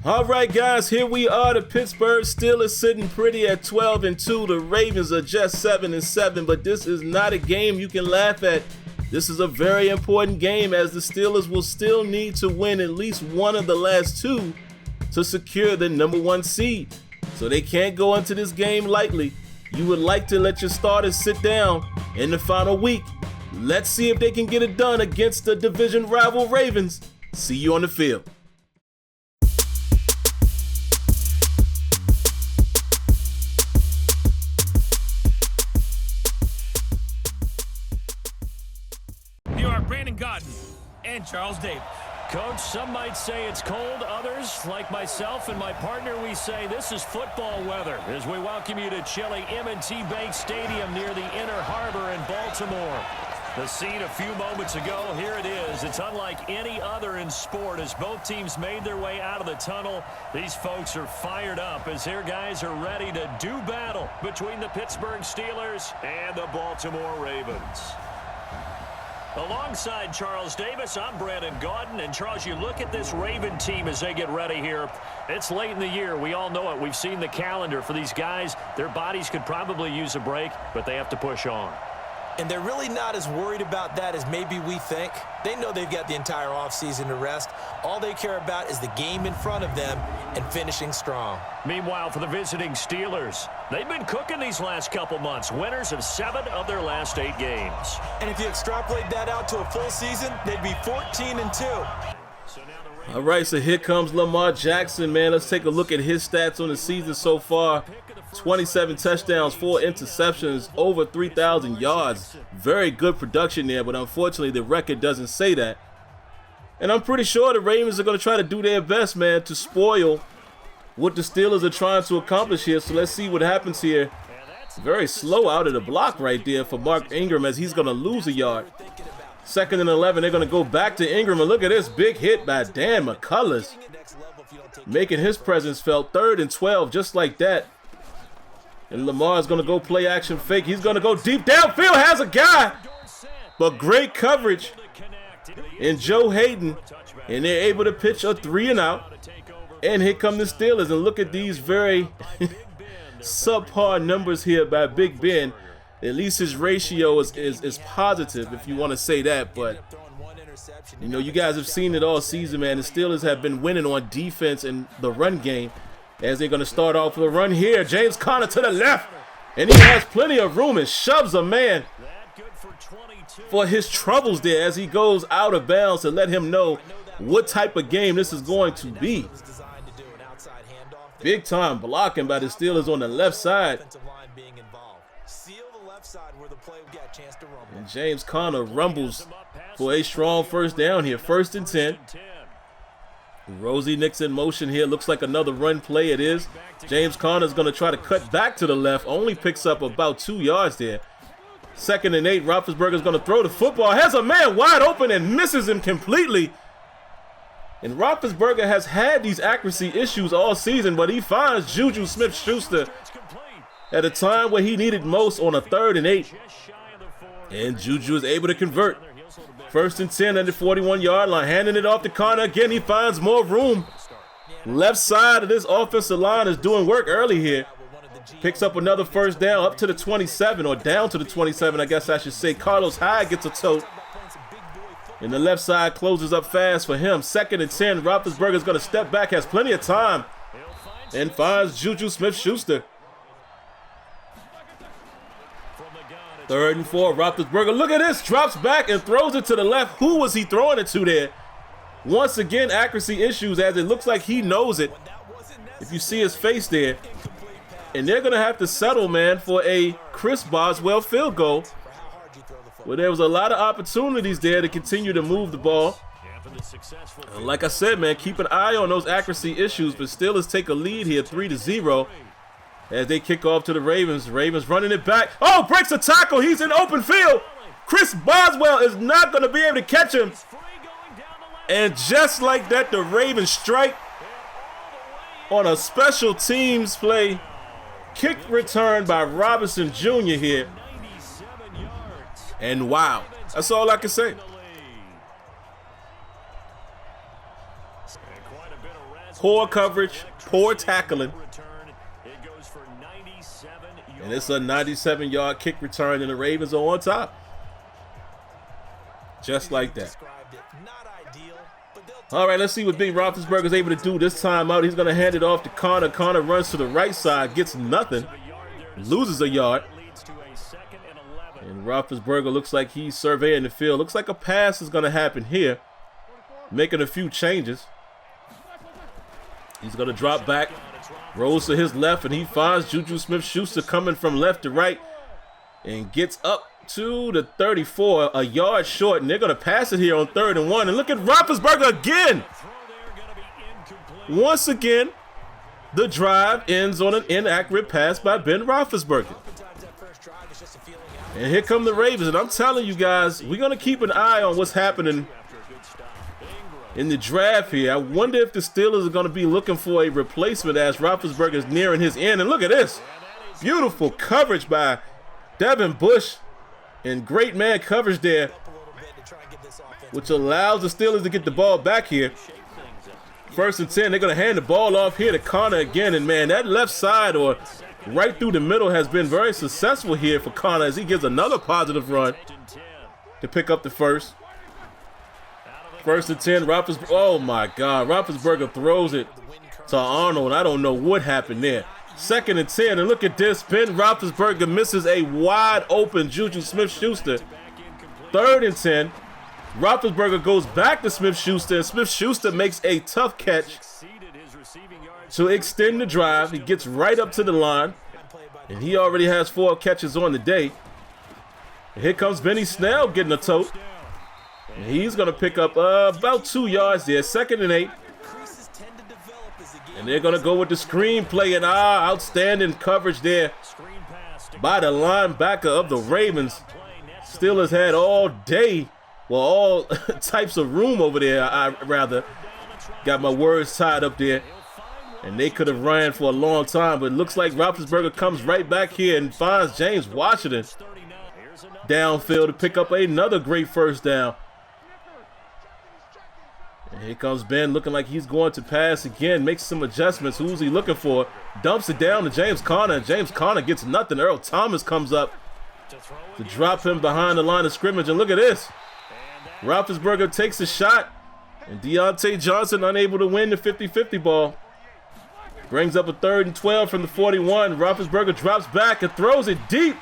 All right, guys, here we are. The Pittsburgh Steelers sitting pretty at 12-2. The Ravens are just 7-7, but this is not a game you can laugh at. This is a very important game, as the Steelers will still need to win at least one of the last two to secure the #1 seed. So they can't go into this game lightly. You would like to let your starters sit down in the final week. Let's see if they can get it done against the division rival Ravens. See you on the field. And Charles Davis. Coach, some might say it's cold. Others, like myself and my partner, we say this is football weather as we welcome you to chilly M&T Bank Stadium near the Inner Harbor in Baltimore. The scene a few moments ago, here it is. It's unlike any other in sport as both teams made their way out of the tunnel. These folks are fired up as their guys are ready to do battle between the Pittsburgh Steelers and the Baltimore Ravens. Alongside Charles Davis, I'm Brandon Gaudin. And Charles, you look at this Raven team as they get ready here. It's late in the year. We all know it. We've seen the calendar for these guys. Their bodies could probably use a break, but they have to push on. And they're really not as worried about that as maybe we think. They know they've got the entire offseason to rest. All they care about is the game in front of them and finishing strong. Meanwhile, for the visiting Steelers, they've been cooking these last couple months. Winners of 7 of their last 8 games. And if you extrapolate that out to a full season, they'd be 14-2. All right, so here comes Lamar Jackson, man. Let's take a look at his stats on the season so far. 27 touchdowns, 4 interceptions, over 3,000 yards. Very good production there, but unfortunately the record doesn't say that. And I'm pretty sure the Ravens are going to try to do their best, man, to spoil what the Steelers are trying to accomplish here. So let's see what happens here. Very slow out of the block right there for Mark Ingram as he's going to lose a yard. 2nd and 11, they're going to go back to Ingram. And look at this big hit by Dan McCullers, making his presence felt. 3rd and 12, just like that. And Lamar's going to go play action fake. He's going to go deep downfield, has a guy. But great coverage in Joe Hayden. And they're able to pitch a 3-and-out. And here come the Steelers. And look at these very subpar numbers here by Big Ben. At least his ratio is positive, if you want to say that. But, you know, you guys have seen it all season, man. The Steelers have been winning on defense and the run game. As they're going to start off with a run here. James Conner to the left. And he has plenty of room and shoves a man for his troubles there as he goes out of bounds to let him know what type of game this is going to be. Big time blocking by the Steelers on the left side. And James Conner rumbles for a strong first down here. 1st and 10. Rosie Nix in motion here. Looks like another run play. It is. James Conner's going to try to cut back to the left. Only picks up about 2 yards there. 2nd and 8. Roethlisberger's going to throw the football. Has a man wide open and misses him completely. And Roethlisberger has had these accuracy issues all season, but he finds Juju Smith-Schuster at a time where he needed most on a 3rd and 8. And Juju is able to convert. 1st and 10 at the 41-yard line. Handing it off to Conner. Again, he finds more room. Left side of this offensive line is doing work early here. Picks up another first down up to the 27, or down to the 27, I guess I should say. Carlos Hyde gets a tote. And the left side closes up fast for him. 2nd and 10. Roethlisberger is going to step back. Has plenty of time. And finds Juju Smith-Schuster. 3rd and 4. Roethlisberger, look at this, drops back and throws it to the left. Who was he throwing it to there? Once again, accuracy issues, as it looks like he knows it. If you see his face there. And they're going to have to settle, man, for a Chris Boswell field goal. Well, there was a lot of opportunities there to continue to move the ball. And like I said, man, keep an eye on those accuracy issues, but Steelers take a lead here, 3-0. As they kick off to the Ravens. Ravens running it back. Oh, breaks a tackle. He's in open field. Chris Boswell is not going to be able to catch him. And just like that, the Ravens strike on a special teams play. Kick return by Robinson Jr. here. And wow, that's all I can say. Poor coverage, poor tackling. And it's a 97-yard kick return, and the Ravens are on top. Just like that. All right, let's see what Big Roethlisberger is able to do this time out. He's going to hand it off to Connor. Connor runs to the right side, gets nothing, loses a yard. And Roethlisberger looks like he's surveying the field. Looks like a pass is going to happen here, making a few changes. He's going to drop back, rolls to his left, and he finds Juju Smith-Schuster coming from left to right and gets up to the 34, a yard short, and they're going to pass it here on 3rd and 1. And look at Roethlisberger again. Once again, the drive ends on an inaccurate pass by Ben Roethlisberger. And here come the Ravens, and I'm telling you guys, we're going to keep an eye on what's happening in the draft here. I wonder if the Steelers are going to be looking for a replacement as Roethlisberger is nearing his end. And look at this. Beautiful coverage by Devin Bush. And great man coverage there, which allows the Steelers to get the ball back here. 1st and 10. They're going to hand the ball off here to Connor again. And, man, that left side or right through the middle has been very successful here for Connor as he gives another positive run to pick up the first. 1st and 10, Roethlisberger, oh my God, Roethlisberger throws it to Arnold. I don't know what happened there. 2nd and 10, and look at this. Ben Roethlisberger misses a wide open Juju Smith-Schuster. 3rd and 10, Roethlisberger goes back to Smith-Schuster, and Smith-Schuster makes a tough catch to extend the drive. He gets right up to the line, and he already has 4 catches on the day. And here comes Benny Snell getting a tote. And he's going to pick up about 2 yards there. 2nd and 8. And they're going to go with the screen play. And outstanding coverage there by the linebacker of the Ravens. Steelers had all day, well, all types of room over there. I rather got my words tied up there. And they could have ran for a long time. But it looks like Roethlisberger comes right back here and finds James Washington downfield to pick up another great first down. And here comes Ben looking like he's going to pass again. Makes some adjustments. Who's he looking for? Dumps it down to James Conner. And James Conner gets nothing. Earl Thomas comes up to drop him behind the line of scrimmage. And look at this. Roethlisberger takes a shot. And Deontay Johnson unable to win the 50-50 ball. Brings up a 3rd and 12 from the 41. Roethlisberger drops back and throws it deep.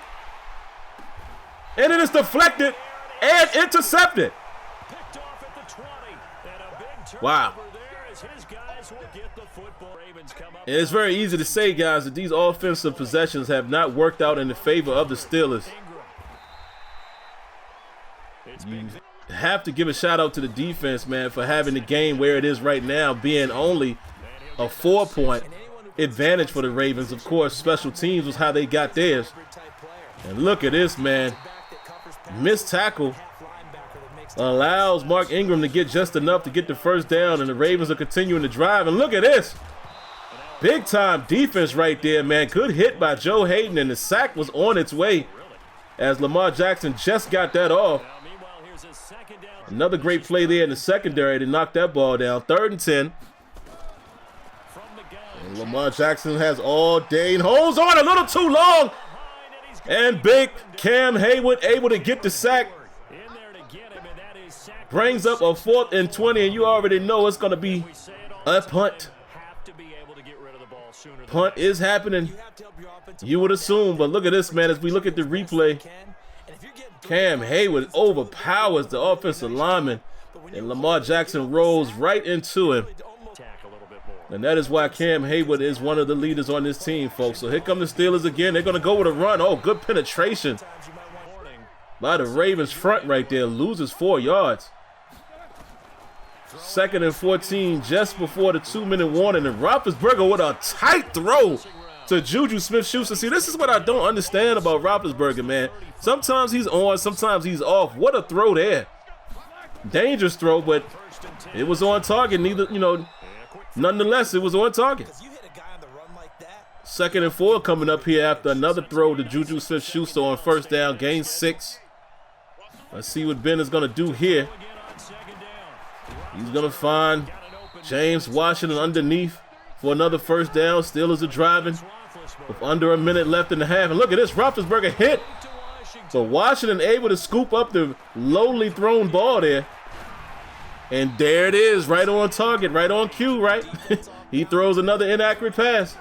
And it is deflected and intercepted. Wow. And it's very easy to say, guys, that these offensive possessions have not worked out in the favor of the Steelers. You have to give a shout out to the defense, man, for having the game where it is right now, being only a 4-point advantage for the Ravens. Of course, special teams was how they got theirs. And look at this, man. Missed tackle allows Mark Ingram to get just enough to get the first down, and the Ravens are continuing to drive. And look at this. Big time defense right there, man. Good hit by Joe Hayden, and the sack was on its way as Lamar Jackson just got that off. Another great play there in the secondary to knock that ball down. 3rd and 10. And Lamar Jackson has all day and holds on a little too long. And big Cam Hayward able to get the sack. Brings up a 4th and 20, and you already know it's going to be a punt. Punt is happening, you would assume, but look at this, man. As we look at the replay, Cam Hayward overpowers the offensive lineman, and Lamar Jackson rolls right into him. And that is why Cam Hayward is one of the leaders on this team, folks. So here come the Steelers again. They're going to go with a run. Oh, good penetration by the Ravens front right there. Loses 4 yards. 2nd and 14 just before the 2-minute warning. And Roethlisberger with a tight throw to Juju Smith-Schuster. See, this is what I don't understand about Roethlisberger, man. Sometimes he's on, sometimes he's off. What a throw there. Dangerous throw, but it was on target. Nonetheless, it was on target. 2nd and 4 coming up here after another throw to Juju Smith-Schuster on first down. Gain 6. Let's see what Ben is going to do here. He's going to find James Washington underneath for another first down. Steelers are driving with under a minute left in the half. And look at this, Roethlisberger hit. So Washington able to scoop up the lowly thrown ball there. And there it is, right on target, right on cue, right? He throws another inaccurate pass.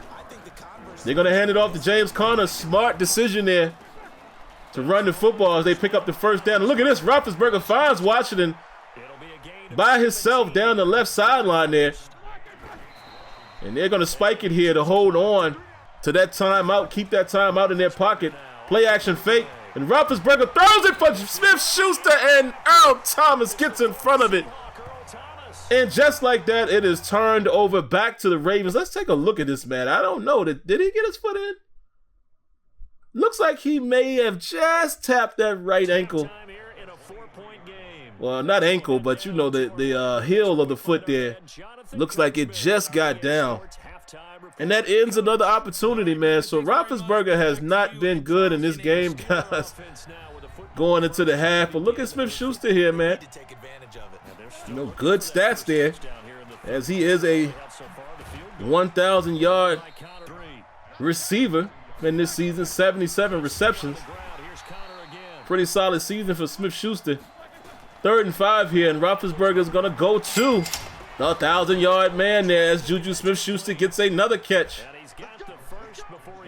They're going to hand it off to James Conner. Smart decision there to run the football as they pick up the first down. And look at this, Roethlisberger finds Washington by himself down the left sideline there. And they're going to spike it here to hold on to that timeout, keep that timeout in their pocket. Play action fake. And Roethlisberger throws it for Smith-Schuster, and Earl Thomas gets in front of it. And just like that, it is turned over back to the Ravens. Let's take a look at this, man. I don't know. Did he get his foot in? Looks like he may have just tapped that right ankle. Well, not ankle, but you know, the heel of the foot there. Looks like it just got down. And that ends another opportunity, man. So Roethlisberger has not been good in this game, guys, going into the half. But look at Smith-Schuster here, man. You know, good stats there, as he is a 1,000-yard receiver in this season, 77 receptions. Pretty solid season for Smith-Schuster. 3rd and 5 here, and Roethlisberger's going to go to the 1,000-yard man there as Juju Smith-Schuster gets another catch.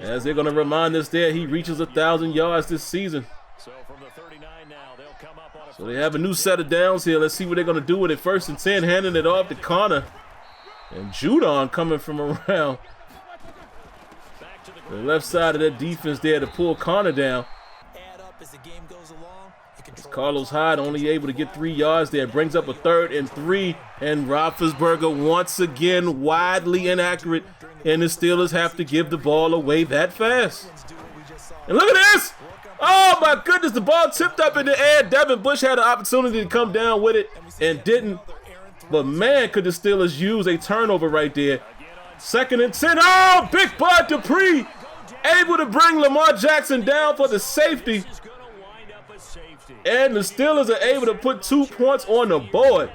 As they're going to remind us there, he reaches 1,000 yards this season. So they have a new set of downs here. Let's see what they're going to do with it. 1st and 10, handing it off to Conner. And Judon coming from around the left side of that defense there to pull Conner down. It's Carlos Hyde only able to get 3 yards there. Brings up a 3rd and 3. And Roethlisberger once again widely inaccurate. And the Steelers have to give the ball away that fast. And look at this! Oh my goodness, the ball tipped up in the air. Devin Bush had an opportunity to come down with it and didn't. But man, could the Steelers use a turnover right there. 2nd and 10. Oh, Big Bud Dupree able to bring Lamar Jackson down for the safety. And the Steelers are able to put 2 points on the board.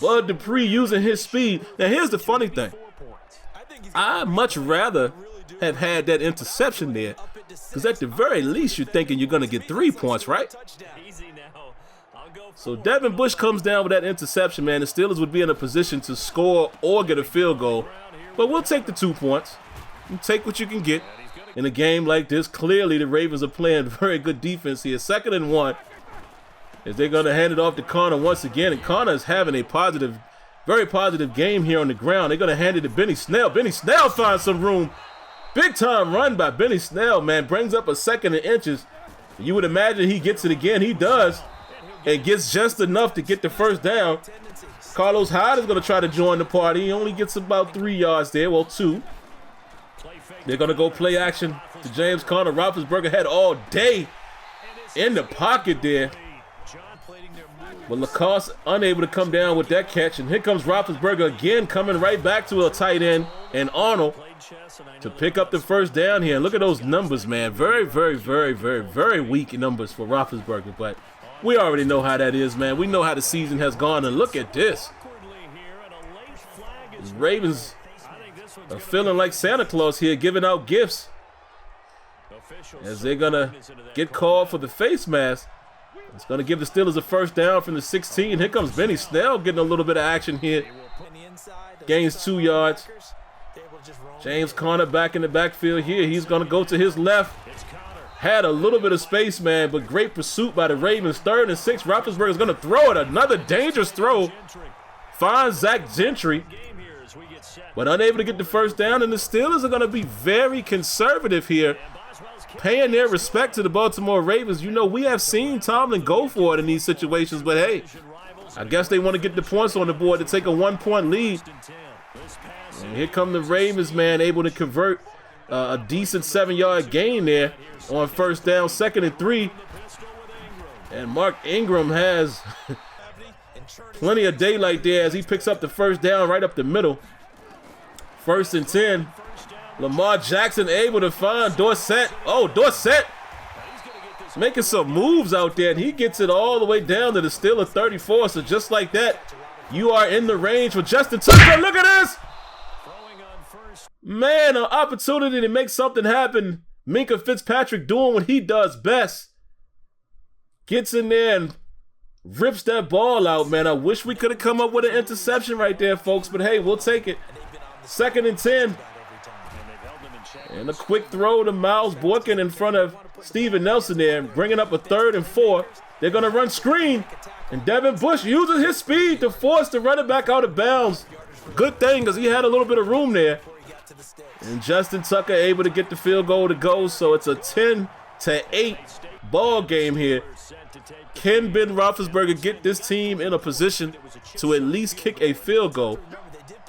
Bud Dupree using his speed. Now here's the funny thing. I'd much rather have had that interception there, because at the very least you're thinking you're going to get 3 points, right? So Devin Bush comes down with that interception, man. The Steelers would be in a position to score or get a field goal. But we'll take the 2 points. You take what you can get in a game like this. Clearly the Ravens are playing very good defense here. 2nd and 1. As they're going to hand it off to Conner once again. And Conner is having a positive, very positive game here on the ground. They're going to hand it to Benny Snell. Benny Snell finds some room. Big time run by Benny Snell, man. Brings up a 2nd and inches. You would imagine he gets it again. He does. And gets just enough to get the first down. Carlos Hyde is going to try to join the party. He only gets about 3 yards there. Well, 2. They're going to go play action to James Conner. Roethlisberger had all day in the pocket there. But Lacoste unable to come down with that catch. And here comes Roethlisberger again, coming right back to a tight end and Arnold to pick up the first down here. And look at those numbers, man. Very, very, very, very, very weak numbers for Roethlisberger. But we already know how that is, man. We know how the season has gone. And look at this. The Ravens are feeling like Santa Claus here, giving out gifts. As they're going to get called for the face mask. It's going to give the Steelers a first down from the 16. Here comes Benny Snell getting a little bit of action here. Gains 2 yards. James Conner back in the backfield here. He's going to go to his left. Had a little bit of space, man, but great pursuit by the Ravens. 3rd and 6. Roethlisberger is going to throw it. Another dangerous throw. Finds Zach Gentry, but unable to get the first down. And the Steelers are going to be very conservative here, paying their respect to the Baltimore Ravens. You know, we have seen Tomlin go for it in these situations, but hey, I guess they want to get the points on the board to take a 1-point lead. And here come the Ravens, man, able to convert a decent 7-yard gain there on first down. 2nd and 3. And Mark Ingram has plenty of daylight there as he picks up the first down right up the middle. 1st and 10. Lamar Jackson able to find Dorsett. Oh, Dorsett making some moves out there, and he gets it all the way down to the Steelers 34. So just like that, You are in the range for Justin Tucker. Look at this. Man, an opportunity to make something happen. Minkah Fitzpatrick doing what he does best. Gets in there and rips that ball out, man. I wish we could have come up with an interception right there, folks. But, hey, we'll take it. 2nd and 10. And a quick throw to Miles Boykin in front of Steven Nelson there, bringing up a 3rd and 4. They're going to run screen. And Devin Bush uses his speed to force the running back out of bounds. Good thing, because he had a little bit of room there. And Justin Tucker able to get the field goal to go. So it's a 10-8 ball game here. Can Ben Roethlisberger get this team in a position to at least kick a field goal?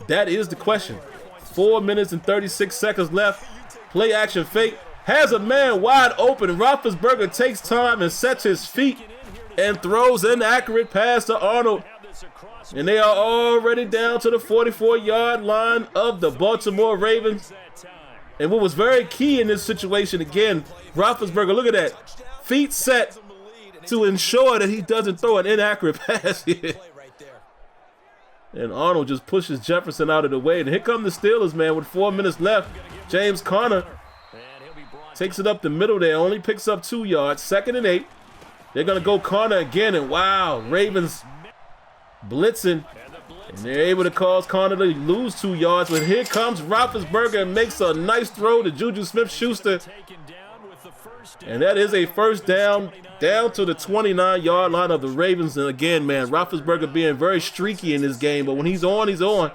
That is the question. 4 minutes and 36 seconds left. Play action fake. Has a man wide open. Roethlisberger takes time and sets his feet and throws an accurate pass to Arnold. And they are already down to the 44-yard line of the Baltimore Ravens. And what was very key in this situation, again, Roethlisberger, look at that. Feet set to ensure that he doesn't throw an inaccurate pass here. And Arnold just pushes Jefferson out of the way. And here come the Steelers, man, with 4 minutes left. James Conner takes it up the middle there, only picks up 2 yards. 2nd and 8. They're going to go Conner again, and wow, Ravens blitzing. And they're able to cause Conner to lose 2 yards. But here comes Roethlisberger and makes a nice throw to Juju Smith-Schuster. And that is a first down to the 29-yard line of the Ravens. And again, man, Roethlisberger being very streaky in this game. But when he's on, he's on.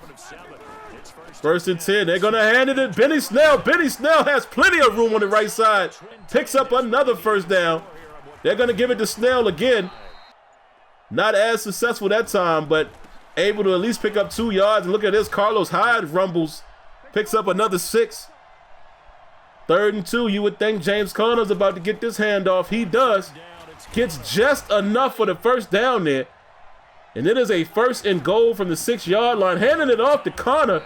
1st and 10. They're going to hand it to Benny Snell. Benny Snell has plenty of room on the right side. Picks up another first down. They're going to give it to Snell again. Not as successful that time, but able to at least pick up 2 yards. And look at this. Carlos Hyde rumbles. Picks up another 6. 3rd and 2. You would think James Conner's about to get this handoff. He does. Gets just enough for the first down there. And it is a 1st and goal from the 6-yard line. Handing it off to Conner.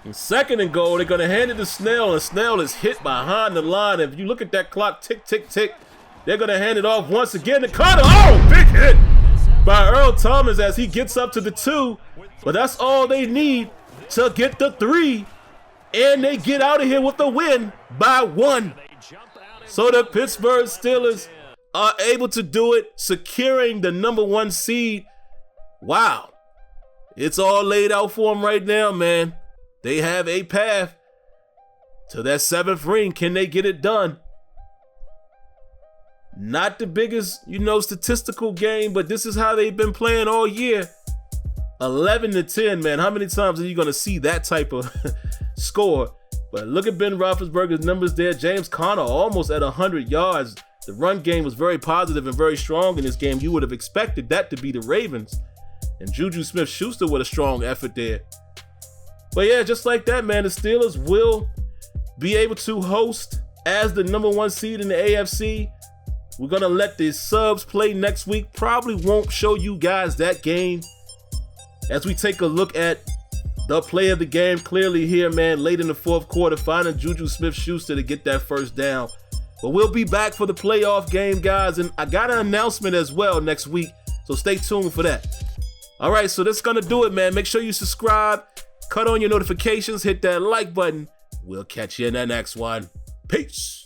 And 2nd and goal, they're going to hand it to Snell, and Snell is hit behind the line. If you look at that clock, tick, tick, tick, they're going to hand it off once again to Conner. Oh, big hit by Earl Thomas as he gets up to the 2. But that's all they need to get the 3. And they get out of here with a win by 1. So the Pittsburgh Steelers are able to do it, securing the #1 seed. Wow. It's all laid out for them right now, man. They have a path to that 7th ring. Can they get it done? Not the biggest, statistical game, but this is how they've been playing all year. 11-10, man. How many times are you going to see that type of score? But look at Ben Roethlisberger's numbers there. James Conner almost at 100 yards. The run game was very positive and very strong in this game. You would have expected that to be the Ravens. And Juju Smith-Schuster with a strong effort there. But yeah, just like that, man, the Steelers will be able to host as the #1 seed in the AFC. We're going to let the subs play next week. Probably won't show you guys that game as we take a look at the play of the game clearly here, man, late in the 4th quarter, finding Juju Smith-Schuster to get that first down. But we'll be back for the playoff game, guys, and I got an announcement as well next week, so stay tuned for that. All right, so that's going to do it, man. Make sure you subscribe. Cut on your notifications, hit that like button. We'll catch you in the next one. Peace.